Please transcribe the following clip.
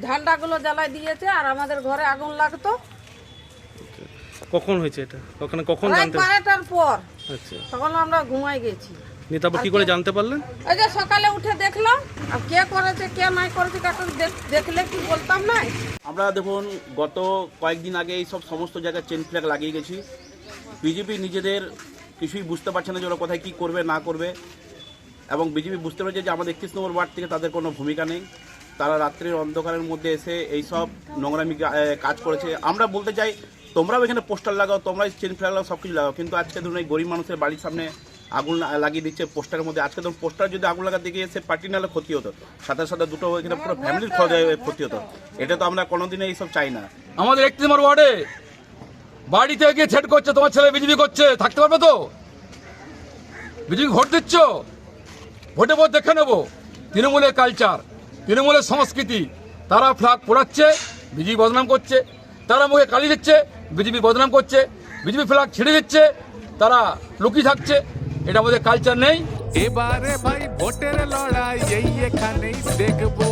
ঝান্ডাগুলো জ্বালাই দিয়েছে আর আমাদের ঘরে আগুন লাগতো। কখন হয়েছে এটা? কখন রাত জানতে? 12টার পর। আচ্ছা, তখন আমরা ঘুমাই গেছি। নিয়ে তারপর কি করে জানতে পারলেন? এই যে সকালে উঠে দেখলাম, আর কে করেছে কে নাই করেছে কারণ দেখলে কি বলতাম না। আমরা দেখুন গত কয়েকদিন আগে এই সব সমস্ত জায়গায় চেন ফ্ল্যাগ লাগিয়ে গেছি। বিজেপি নিজেদের কিছুই বুঝতে পারছে না যে ওরা কোথায় কী করবে না করবে, এবং বিজেপি বুঝতে পেরেছে যে আমাদের 31 নম্বর ওয়ার্ড থেকে তাদের কোনো ভূমিকা নেই। তারা রাত্রির অন্ধকারের মধ্যে এসে এই সব নোংরামি কাজ করেছে। আমরা বলতে চাই তোমরাও এখানে পোস্টার লাগাও, তোমরাই চেন ফ্ল্যাগ লাগাও, সব কিছু লাগাও, কিন্তু আজকে ধরুন এই গরিব মানুষের বাড়ির সামনে আগুন লাগিয়ে দিচ্ছে পোস্টারের মধ্যে। আজকে ধরুন পোস্টার যদি আগুন লাগাতে গিয়ে সে পার্টি নাহলে ক্ষতি হতো, সাথে সাথে দুটো এখানে পুরো ফ্যামিলির ক্ষতি হতো। এটা তো আমরা কোনোদিনই এইসব চাই না। আমাদের 31 নম্বর ওয়ার্ডে বাড়িতে গিয়ে ছেট করছে, তোমার ছেলে বিজেপি করছে, থাকতে পারবে তো? বিজেপি ভোট দিচ্ছ, ভোটে ভোট দেখে নেবো। তৃণমূলের কালচার, তৃণমূলের সংস্কৃতি, তারা ফ্ল্যাগ পোড়াচ্ছে, বিজেপি বদনাম করছে। তারা মুখে কালি দিচ্ছে, বিজেপি বদনাম করছে। বিজেপি ফ্ল্যাগ ছেড়ে দিচ্ছে, তারা লুকিয়ে থাকছে। এটা আমাদের কালচার নেই। এবারে ভাই ভোটের লড়াই এই এখানেই দেখবো।